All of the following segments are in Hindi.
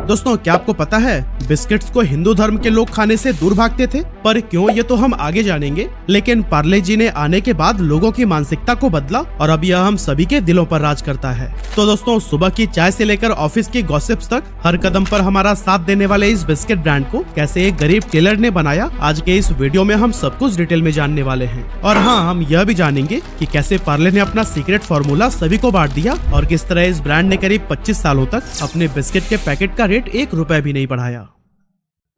दोस्तों, क्या आपको पता है बिस्किट्स को हिंदू धर्म के लोग खाने से दूर भागते थे? पर क्यों, ये तो हम आगे जानेंगे। लेकिन पार्ले जी ने आने के बाद लोगों की मानसिकता को बदला और अब यह हम सभी के दिलों पर राज करता है। तो दोस्तों, सुबह की चाय से लेकर ऑफिस की गॉसिप्स तक हर कदम पर हमारा साथ देने वाले इस बिस्किट ब्रांड को कैसे एक गरीब टेलर ने बनाया, आज के इस वीडियो में हम सब कुछ डिटेल में जानने वाले हैं। और हाँ, हम यह भी जानेंगे कि कैसे पार्ले ने अपना सीक्रेट फॉर्मूला सभी को बांट दिया और किस तरह इस ब्रांड ने करीब 25 सालों तक अपने बिस्किट के पैकेट का रेट 1 रुपए भी नहीं बढ़ाया।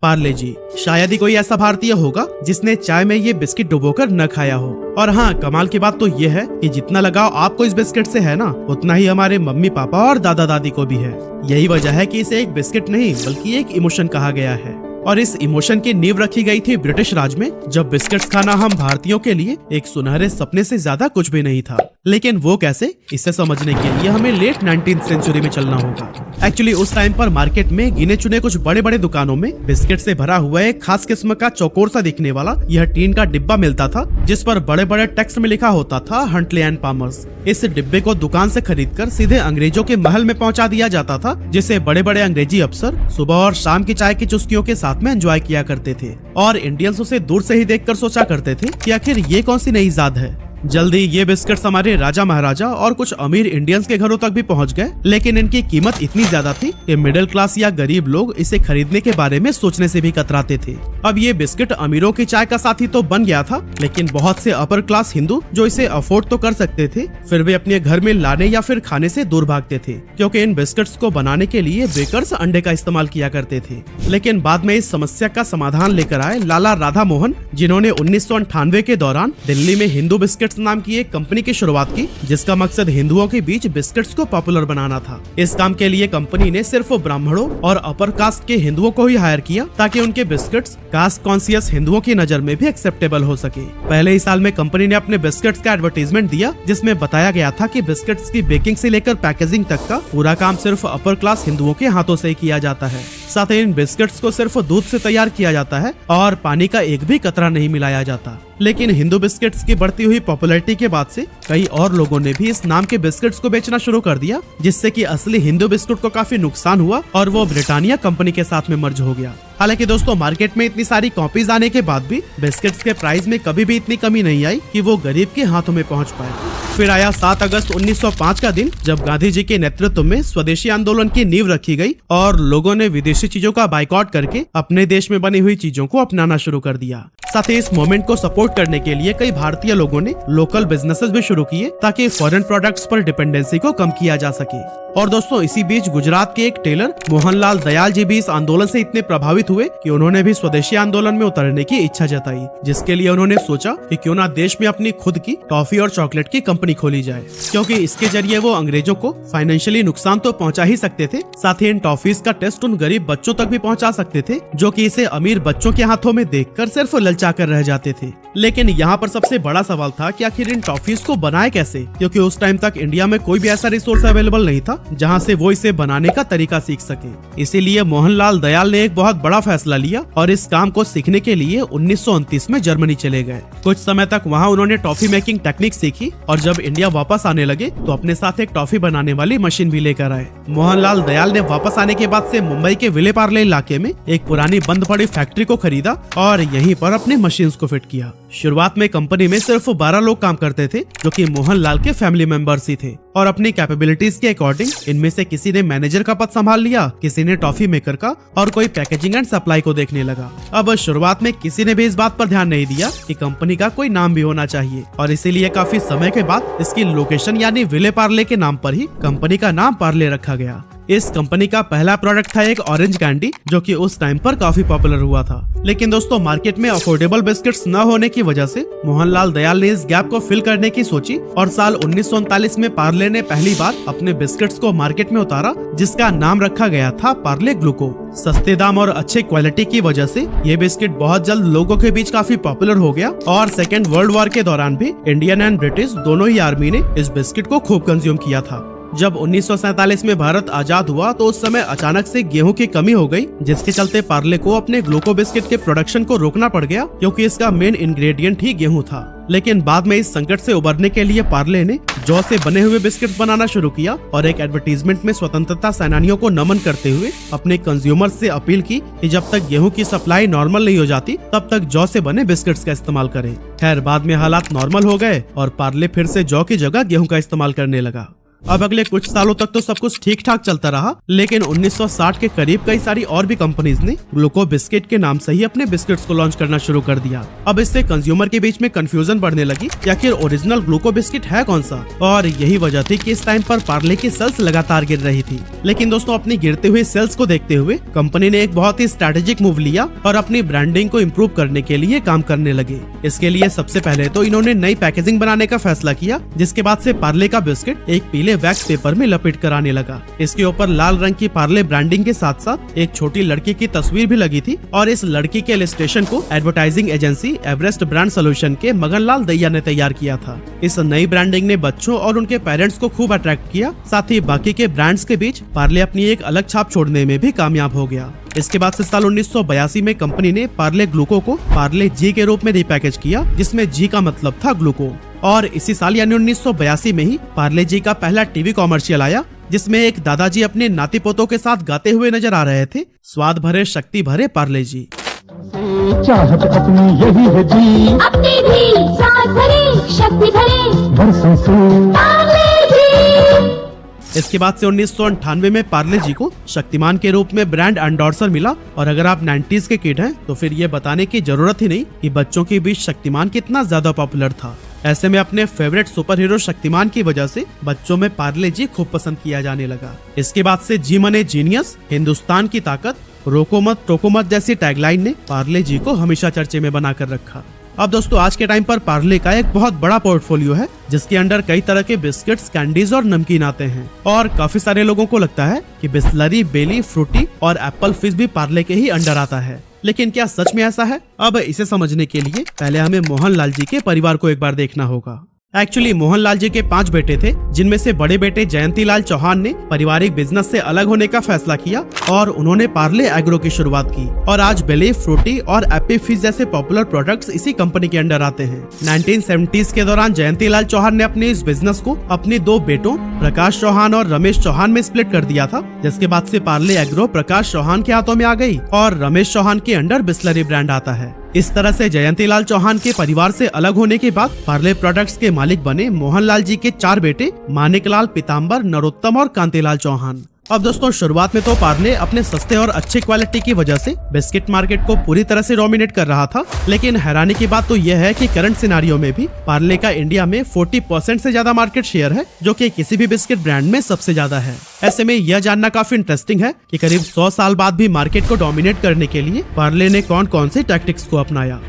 पार्ले जी, शायद ही कोई ऐसा भारतीय होगा जिसने चाय में ये बिस्किट डुबोकर न खाया हो। और हाँ, कमाल की बात तो ये है कि जितना लगाव आपको इस बिस्किट से है ना, उतना ही हमारे मम्मी पापा और दादा दादी को भी है। यही वजह है कि इसे एक बिस्किट नहीं बल्कि एक इमोशन कहा गया है। और इस इमोशन की नींव रखी गई थी ब्रिटिश राज में, जब बिस्किट्स खाना हम भारतीयों के लिए एक सुनहरे सपने से ज्यादा कुछ भी नहीं था। लेकिन वो कैसे, इसे समझने के लिए हमें लेट 19th सेंचुरी में चलना होगा। एक्चुअली उस टाइम पर मार्केट में गिने चुने कुछ बड़े बड़े दुकानों में बिस्किट से भरा हुआ एक खास किस्म का चौकोर सा दिखने वाला यह टीन का डिब्बा मिलता था, जिस पर बड़े बड़े टेक्स्ट में लिखा होता था हंटले एंड पामर्स। इस डिब्बे को दुकान से खरीदकर सीधे अंग्रेजों के महल में पहुंचा दिया जाता था, जिसे बड़े बड़े अंग्रेजी अफसर सुबह और शाम की चाय की चुस्कियों के साथ में एंजॉय किया करते थे। और इंडियंस उसे दूर से ही देखकर सोचा करते थे कि आखिर ये कौन सी नई इजाद है। जल्दी ये बिस्किट्स हमारे राजा महाराजा और कुछ अमीर इंडियंस के घरों तक भी पहुंच गए, लेकिन इनकी कीमत इतनी ज्यादा थी कि मिडिल क्लास या गरीब लोग इसे खरीदने के बारे में सोचने से भी कतराते थे। अब ये बिस्किट अमीरों की चाय का साथी तो बन गया था, लेकिन बहुत से अपर क्लास हिंदू जो इसे अफोर्ड तो कर सकते थे, फिर भी अपने घर में लाने या फिर खाने से दूर भागते थे, क्योंकि इन बिस्किट्स को बनाने के लिए बेकर्स अंडे का इस्तेमाल किया करते थे। लेकिन बाद में इस समस्या का समाधान लेकर आए लाला राधा मोहन, जिन्होंने 1998 के दौरान दिल्ली में हिंदू बिस्किट नाम की एक कंपनी की शुरुआत की, जिसका मकसद हिंदुओं के बीच बिस्किट्स को पॉपुलर बनाना था। इस काम के लिए कंपनी ने सिर्फ ब्राह्मणों और अपर कास्ट के हिंदुओं को ही हायर किया, ताकि उनके बिस्किट्स कास्ट कॉन्शियस हिंदुओं की नजर में भी एक्सेप्टेबल हो सके। पहले ही साल में कंपनी ने अपने बिस्किट्स का एडवर्टीजमेंट दिया, जिसमें बताया गया था कि बिस्किट्स की बेकिंग से लेकर पैकेजिंग तक का पूरा काम सिर्फ अपर क्लास हिंदुओं के हाथों से ही किया जाता है। साथ ही इन बिस्किट्स को सिर्फ दूध से तैयार किया जाता है और पानी का एक भी कतरा नहीं मिलाया जाता। लेकिन हिंदू बिस्किट्स की बढ़ती हुई पॉपुलैरिटी के बाद से कई और लोगों ने भी इस नाम के बिस्किट्स को बेचना शुरू कर दिया, जिससे कि असली हिंदू बिस्कुट को काफी नुकसान हुआ और वो ब्रिटानिया कंपनी के साथ में मर्ज हो गया। हालांकि दोस्तों, मार्केट में इतनी सारी कॉपीज आने के बाद भी बिस्किट्स के प्राइस में कभी भी इतनी कमी नहीं आई कि वो गरीब के हाथों में पहुंच पाए। फिर आया 7 अगस्त 1905 का दिन, जब गांधी जी के नेतृत्व में स्वदेशी आंदोलन की नींव रखी गई और लोगों ने विदेशी चीजों का बाइकआउट करके अपने देश में बनी हुई चीजों को अपनाना शुरू कर दिया। साथ ही इस मूवमेंट को सपोर्ट करने के लिए कई भारतीय लोगों ने लोकल बिजनेसेस भी शुरू किए, ताकि फॉरेन प्रोडक्ट्स पर डिपेंडेंसी को कम किया जा सके। और दोस्तों, इसी बीच गुजरात के एक टेलर मोहनलाल दयाल जी भी इस आंदोलन से इतने प्रभावित हुए कि उन्होंने भी स्वदेशी आंदोलन में उतरने की इच्छा जताई, जिसके लिए उन्होंने सोचा कि क्यों ना देश में अपनी खुद की टॉफी और चॉकलेट की कंपनी खोली जाए, क्योंकि इसके जरिए वो अंग्रेजों को फाइनेंशियली नुकसान तो पहुंचा ही सकते थे, साथ ही इन टॉफीज का टेस्ट उन गरीब बच्चों तक भी पहुंचा सकते थे, जो कि इसे अमीर बच्चों के हाथों में देखकर सिर्फ ललचा कर रह जाते थे। लेकिन यहाँ पर सबसे बड़ा सवाल था कि आखिर इन टॉफीज को बनाए कैसे, क्योंकि उस टाइम तक इंडिया में कोई भी ऐसा रिसोर्स अवेलेबल नहीं था जहाँ से वो इसे बनाने का तरीका सीख सके। इसीलिए मोहनलाल दयाल ने एक बहुत बड़ा फैसला लिया और इस काम को सीखने के लिए 1929 में जर्मनी चले गए। कुछ समय तक वहाँ उन्होंने टॉफी मेकिंग टेक्निक सीखी और जब इंडिया वापस आने लगे तो अपने साथ एक टॉफी बनाने वाली मशीन भी लेकर आए। मोहनलाल दयाल ने वापस आने के बाद से मुंबई के विले पार्ले इलाके में एक पुरानी बंद पड़ी फैक्ट्री को खरीदा और यहीं पर अपने मशीन्स को फिट किया। शुरुआत में कंपनी में सिर्फ 12 लोग काम करते थे, जो कि मोहनलाल के फैमिली मेंबर्स ही थे, और अपनी कैपेबिलिटीज के अकॉर्डिंग इनमें से किसी ने मैनेजर का पद संभाल लिया, किसी ने टॉफी मेकर का और कोई पैकेजिंग एंड सप्लाई को देखने लगा। अब शुरुआत में किसी ने भी इस बात पर ध्यान नहीं दिया कि कंपनी का कोई नाम भी होना चाहिए, और इसीलिए काफी समय के बाद इसकी लोकेशन यानी विले पार्ले के नाम पर ही कंपनी का नाम पार्ले रखा गया। इस कंपनी का पहला प्रोडक्ट था एक ऑरेंज कैंडी, जो कि उस टाइम पर काफी पॉपुलर हुआ था। लेकिन दोस्तों, मार्केट में अफोर्डेबल बिस्किट्स न होने की वजह से मोहनलाल दयाल ने इस गैप को फिल करने की सोची और साल 1939 में पार्ले ने पहली बार अपने बिस्किट्स को मार्केट में उतारा, जिसका नाम रखा गया था पार्ले ग्लूको। सस्ते दाम और अच्छे क्वालिटी की वजह से ये बिस्किट बहुत जल्द लोगों के बीच काफी पॉपुलर हो गया और सेकेंड वर्ल्ड वॉर के दौरान भी इंडियन एंड ब्रिटिश दोनों ही आर्मी ने इस बिस्किट को खूब कंज्यूम किया था। जब 1947 में भारत आजाद हुआ तो उस समय अचानक से गेहूं की कमी हो गई, जिसके चलते पार्ले को अपने ग्लूको बिस्किट के प्रोडक्शन को रोकना पड़ गया, क्योंकि इसका मेन इंग्रेडिएंट ही गेहूं था। लेकिन बाद में इस संकट से उबरने के लिए पार्ले ने जौ से बने हुए बिस्किट्स बनाना शुरू किया और एक एडवर्टीजमेंट में स्वतंत्रता सेनानियों को नमन करते हुए अपने कंज्यूमर से अपील की कि जब तक गेहूं की सप्लाई नॉर्मल नहीं हो जाती तब तक जौ से बने बिस्किट्स का इस्तेमाल करें। खैर, बाद में हालात नॉर्मल हो गए और पार्ले फिर से जौ की जगह गेहूं का इस्तेमाल करने लगा। अब अगले कुछ सालों तक तो सब कुछ ठीक ठाक चलता रहा, लेकिन 1960 के करीब कई सारी और भी कंपनीज ने ग्लूको बिस्किट के नाम से ही अपने बिस्किट्स को लॉन्च करना शुरू कर दिया। अब इससे कंज्यूमर के बीच में कंफ्यूजन बढ़ने लगी कि आखिर ओरिजिनल ग्लूको बिस्किट है कौन सा, और यही वजह थी कि इस टाइम पर पार्ले की सेल्स लगातार गिर रही थी। लेकिन दोस्तों, अपनी गिरते हुए सेल्स को देखते हुए कंपनी ने एक बहुत ही स्ट्रेटेजिक मूव लिया और अपनी ब्रांडिंग को इम्प्रूव करने के लिए काम करने लगे। इसके लिए सबसे पहले तो इन्होंने नई पैकेजिंग बनाने का फैसला किया, जिसके बाद से पार्ले का बिस्किट एक पीले वैक्स पेपर में लपेट कर आने लगा। इसके ऊपर लाल रंग की पार्ले ब्रांडिंग के साथ साथ एक छोटी लड़की की तस्वीर भी लगी थी, और इस लड़की के इलस्ट्रेशन को advertising agency Everest brand solution के मगनलाल दैया ने तैयार किया था। इस नई ब्रांडिंग ने बच्चों और उनके पेरेंट्स को खूब अट्रैक्ट किया, साथ ही बाकी के ब्रांड्स के बीच पार्ले अपनी एक अलग छाप छोड़ने में भी कामयाब हो गया। इसके बाद से साल 1982 में कंपनी ने पार्ले ग्लूको को पार्ले जी के रूप में रिपैकेज किया, जिसमें जी का मतलब था ग्लूको। और इसी साल यानी 1982 में ही पार्ले जी का पहला टीवी कॉमर्शियल आया, जिसमें एक दादाजी अपने नाती पोतों के साथ गाते हुए नजर आ रहे थे, स्वाद भरे शक्ति भरे पार्ले जी। चाहत अपनी यही है जी, अपनी भी स्वाद भरे शक्ति भरे बरसों से पार्ले जी। इसके बाद से 1998 में पार्ले जी को शक्तिमान के रूप में ब्रांड एंडोर्सर मिला, और अगर आप 90s के किड हैं तो फिर ये बताने की जरूरत ही नहीं कि बच्चों के बीच शक्तिमान कितना ज्यादा पॉपुलर था। ऐसे में अपने फेवरेट सुपर हीरो शक्तिमान की वजह से बच्चों में पार्ले जी खूब पसंद किया जाने लगा। इसके बाद से जी मने जीनियस, हिंदुस्तान की ताकत, रोको मत टोको मत जैसी टैगलाइन ने पार्ले जी को हमेशा चर्चे में बनाकर रखा। अब दोस्तों, आज के टाइम पर पार्ले का एक बहुत बड़ा पोर्टफोलियो है, जिसके अंडर कई तरह के बिस्किट्स, कैंडीज और नमकीन आते हैं, और काफी सारे लोगों को लगता है कि बिस्लरी, बेली, फ्रूटी और एप्पल फिज भी पार्ले के ही अंडर आता है। लेकिन क्या सच में ऐसा है? अब इसे समझने के लिए पहले हमें मोहनलाल जी के परिवार को एक बार देखना होगा। एक्चुअली मोहनलाल जी के 5 बेटे थे, जिनमें से बड़े बेटे जयंतीलाल चौहान ने पारिवारिक बिजनेस से अलग होने का फैसला किया और उन्होंने पार्ले एग्रो की शुरुआत की, और आज बेली, फ्रूटी और एप्पी फिज जैसे पॉपुलर प्रोडक्ट्स इसी कंपनी के अंडर आते हैं। 1970s के दौरान जयंतीलाल चौहान ने अपने इस बिजनेस को अपने 2 बेटों प्रकाश चौहान और रमेश चौहान में स्प्लिट कर दिया था, जिसके बाद से पार्ले एग्रो प्रकाश चौहान के हाथों में आ गई और रमेश चौहान के अंडर बिस्लरी ब्रांड आता है। इस तरह से जयंतीलाल चौहान के परिवार से अलग होने के बाद पार्ले प्रोडक्ट्स के मालिक बने मोहनलाल जी के 4 बेटे मानिकलाल, पीताम्बर, नरोत्तम और कांतिलाल चौहान। अब दोस्तों, शुरुआत में तो पार्ले अपने सस्ते और अच्छी क्वालिटी की वजह से बिस्किट मार्केट को पूरी तरह से डोमिनेट कर रहा था, लेकिन हैरानी की बात तो यह है कि करंट सिनारियो में भी पार्ले का इंडिया में 40% से ज्यादा मार्केट शेयर है, जो कि किसी भी बिस्किट ब्रांड में सबसे ज्यादा है। ऐसे में यह जानना काफी इंटरेस्टिंग है कि करीब 100 साल बाद भी मार्केट को डोमिनेट करने के लिए पार्ले ने कौन कौन से टैक्टिक्स को अपनाया।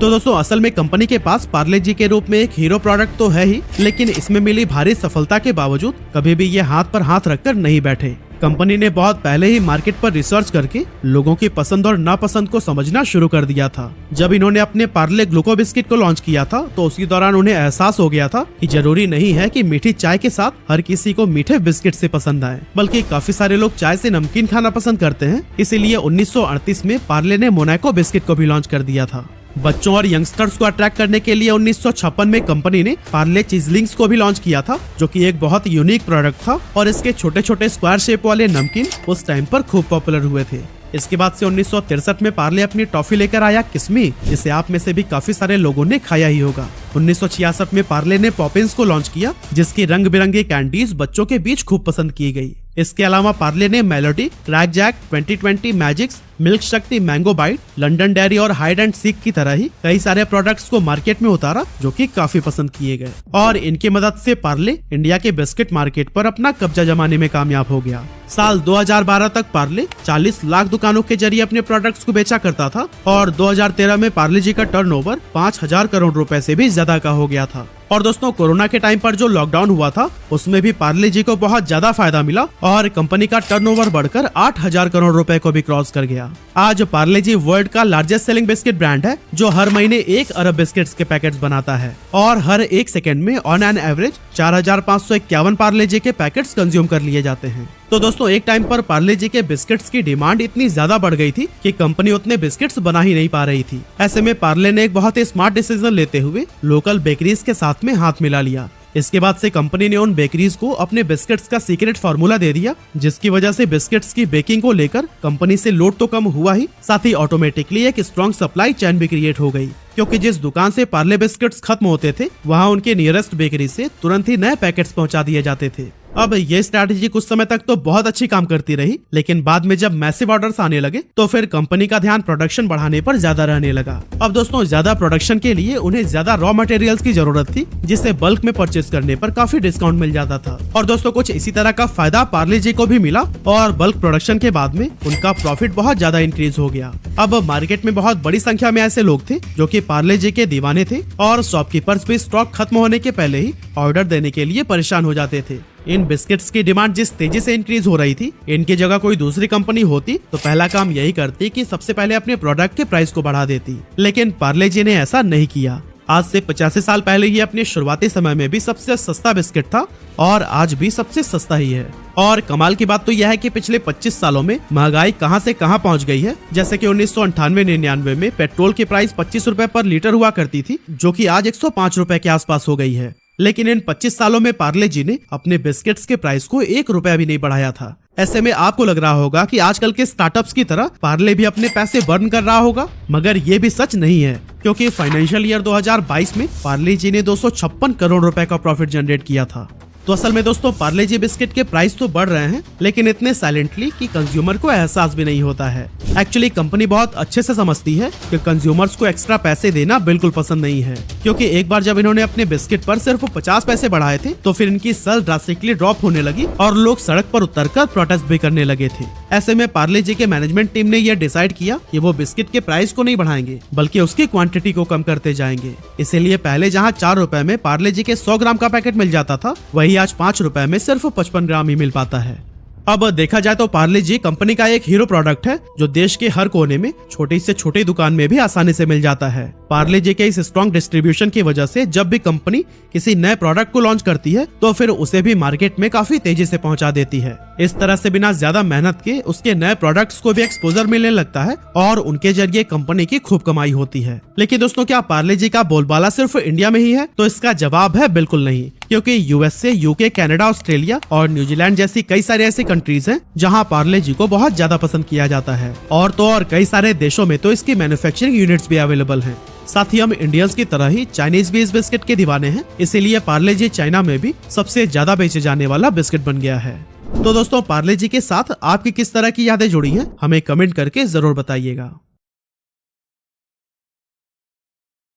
तो दोस्तों, असल में कंपनी के पास पार्ले जी के रूप में एक हीरो प्रोडक्ट तो है ही, लेकिन इसमें मिली भारी सफलता के बावजूद कभी भी ये हाथ पर हाथ रखकर नहीं बैठे। कंपनी ने बहुत पहले ही मार्केट पर रिसर्च करके लोगों की पसंद और नापसंद को समझना शुरू कर दिया था। जब इन्होंने अपने पार्ले ग्लूको बिस्किट को लॉन्च किया था तो उसी दौरान उन्हें एहसास हो गया था कि जरूरी नहीं है कि मीठी चाय के साथ हर किसी को मीठे बिस्किट से पसंद आए, बल्कि काफी सारे लोग चाय से नमकीन खाना पसंद करते हैं। इसीलिए 1938 में पार्ले ने मोनाको बिस्किट को भी लॉन्च कर दिया था। बच्चों और यंगस्टर्स को अट्रैक्ट करने के लिए 1956 में कंपनी ने पार्ले चीजलिंग्स को भी लॉन्च किया था, जो कि एक बहुत यूनिक प्रोडक्ट था, और इसके छोटे छोटे स्क्वायर शेप वाले नमकीन उस टाइम पर खूब पॉपुलर हुए थे। इसके बाद से 1963 में पार्ले अपनी टॉफी लेकर आया किस्मी, जिसे आप में से भी काफी सारे लोगों ने खाया ही होगा। 1966 में पार्ले ने पॉपिंस को लॉन्च किया, जिसकी रंग बिरंगी कैंडीज बच्चों के बीच खूब पसंद की गई। इसके अलावा पार्ले ने Melody, crack jack, 2020 Magix, milk Shakti, mango bite, London dairy और हाइड एंड सीक की तरह ही कई सारे प्रोडक्ट्स को मार्केट में उतारा, जो कि काफी पसंद किए गए, और इनकी मदद से पार्ले इंडिया के बिस्किट मार्केट पर अपना कब्जा जमाने में कामयाब हो गया। साल 2012 तक पार्ले 40 लाख दुकानों के जरिए अपने प्रोडक्ट्स को बेचा करता था, और 2013 में पार्ले जी का टर्नओवर 5000 करोड़ रुपए से भी ज्यादा का हो गया था। और दोस्तों, कोरोना के टाइम पर जो लॉकडाउन हुआ था उसमें भी पार्ले जी को बहुत ज्यादा फायदा मिला और कंपनी का टर्नओवर बढ़कर 8000 करोड़ रुपए को भी क्रॉस कर गया। आज पार्ले जी वर्ल्ड का लार्जेस्ट सेलिंग बिस्किट ब्रांड है, जो हर महीने 1 अरब बिस्किट्स के पैकेट्स बनाता है और हर 1 सेकंड में ऑन एन एवरेज 4551 पार्ले जी के पैकेट्स कंज्यूम कर लिए जाते हैं। तो दोस्तों, एक टाइम पर पार्ले जी के बिस्किट्स की डिमांड इतनी ज्यादा बढ़ गई थी कि कंपनी उतने बिस्किट्स बना ही नहीं पा रही थी। ऐसे में पार्ले ने एक बहुत ही स्मार्ट डिसीजन लेते हुए लोकल बेकरीज के साथ में हाथ मिला लिया। इसके बाद से कंपनी ने उन बेकरीज को अपने बिस्किट्स का सीक्रेट फार्मूला दे दिया, जिसकी वजह से बिस्किट्स की बेकिंग को लेकर कंपनी से लोड तो कम हुआ ही, साथ ही ऑटोमेटिकली एक स्ट्रॉन्ग सप्लाई चेन भी क्रिएट हो गई, क्योंकि जिस दुकान से पार्ले बिस्किट्स खत्म होते थे वहां उनके नियरेस्ट बेकरी से तुरंत ही नए पैकेट्स पहुंचा दिए जाते थे। अब ये स्ट्रैटेजी कुछ समय तक तो बहुत अच्छी काम करती रही, लेकिन बाद में जब मैसिव ऑर्डर्स आने लगे तो फिर कंपनी का ध्यान प्रोडक्शन बढ़ाने पर ज्यादा रहने लगा। अब दोस्तों, ज्यादा प्रोडक्शन के लिए उन्हें ज्यादा रॉ मटेरियल्स की जरूरत थी, जिसे बल्क में परचेज करने पर काफी डिस्काउंट मिल जाता था। और दोस्तों, कुछ इसी तरह का फायदा पार्ले जी को भी मिला और बल्क प्रोडक्शन के बाद में उनका प्रॉफिट बहुत ज्यादा इंक्रीज हो गया। अब मार्केट में बहुत बड़ी संख्या में ऐसे लोग थे जो कि पार्ले जी के दीवाने थे और शॉपकीपर्स भी स्टॉक खत्म होने के पहले ही ऑर्डर देने के लिए परेशान हो जाते थे। इन बिस्किट्स की डिमांड जिस तेजी से इंक्रीज हो रही थी, इनकी जगह कोई दूसरी कंपनी होती तो पहला काम यही करती कि सबसे पहले अपने प्रोडक्ट के प्राइस को बढ़ा देती, लेकिन पार्ले जी ने ऐसा नहीं किया। आज से 85 साल पहले ये अपने शुरुआती समय में भी सबसे सस्ता बिस्किट था और आज भी सबसे सस्ता ही है। और कमाल की बात तो यह है कि पिछले 25 सालों में महंगाई कहां से कहां पहुंच गई है। जैसे कि 1998-99 में पेट्रोल की प्राइस 25 रुपए पर लीटर हुआ करती थी, जो कि आज 105 रुपए के आसपास हो गई है। लेकिन इन 25 सालों में पार्ले जी ने अपने बिस्किट्स के प्राइस को 1 रुपया भी नहीं बढ़ाया था। ऐसे में आपको लग रहा होगा कि आजकल के स्टार्टअप्स की तरह पार्ले भी अपने पैसे बर्न कर रहा होगा, मगर ये भी सच नहीं है, क्योंकि फाइनेंशियल ईयर 2022 में पार्ले जी ने 256 करोड़ रुपए का प्रॉफिट जनरेट किया था। तो असल में दोस्तों, पार्ले जी बिस्किट के प्राइस तो बढ़ रहे हैं, लेकिन इतने साइलेंटली कि कंज्यूमर को एहसास भी नहीं होता है। एक्चुअली कंपनी बहुत अच्छे से समझती है कि कंज्यूमर्स को एक्स्ट्रा पैसे देना बिल्कुल पसंद नहीं है, क्योंकि एक बार जब इन्होंने अपने बिस्किट पर सिर्फ 50 पैसे बढ़ाए थे तो फिर इनकी सेल ड्रास्टिकली ड्रॉप होने लगी और लोग सड़क पर उतरकर प्रोटेस्ट भी करने लगे थे। ऐसे में पार्ले जी के मैनेजमेंट टीम ने यह डिसाइड किया कि वो बिस्किट के प्राइस को नहीं बढ़ाएंगे, बल्कि उसकी क्वांटिटी को कम करते जाएंगे। इसीलिए पहले जहाँ 4 रुपए में पार्ले जी के 100 ग्राम का पैकेट मिल जाता था, वही आज 5 रुपए में सिर्फ 55 ग्राम ही मिल पाता है। अब देखा जाए तो पार्ले जी कंपनी का एक हीरो प्रोडक्ट है, जो देश के हर कोने में छोटी से छोटी दुकान में भी आसानी से मिल जाता है। पार्ले जी के इस स्ट्रॉन्ग डिस्ट्रीब्यूशन की वजह से जब भी कंपनी किसी नए प्रोडक्ट को लॉन्च करती है तो फिर उसे भी मार्केट में काफी तेजी से पहुंचा देती है। इस तरह से बिना ज्यादा मेहनत के उसके नए प्रोडक्ट्स को भी एक्सपोजर मिलने लगता है और उनके जरिए कंपनी की खूब कमाई होती है। लेकिन दोस्तों, क्या पार्ले जी का बोलबाला सिर्फ इंडिया में ही है? तो इसका जवाब है बिल्कुल नहीं, क्योंकि यूएसए, यूके, कनाडा, ऑस्ट्रेलिया और न्यूजीलैंड जैसी कई सारी ऐसी कंट्रीज हैं जहां पार्ले जी को बहुत ज्यादा पसंद किया जाता है। और तो और कई सारे देशों में तो इसकी मैन्युफैक्चरिंग यूनिट्स भी अवेलेबल हैं। साथ ही हम इंडियंस की तरह ही चाइनीज भी इस बिस्किट के दीवाने हैं, इसीलिए पार्ले जी चाइना में भी सबसे ज्यादा बेचे जाने वाला बिस्किट बन गया है। तो दोस्तों, पार्ले जी के साथ आपकी किस तरह की यादें जुड़ी हैं, हमें कमेंट करके जरूर बताइएगा।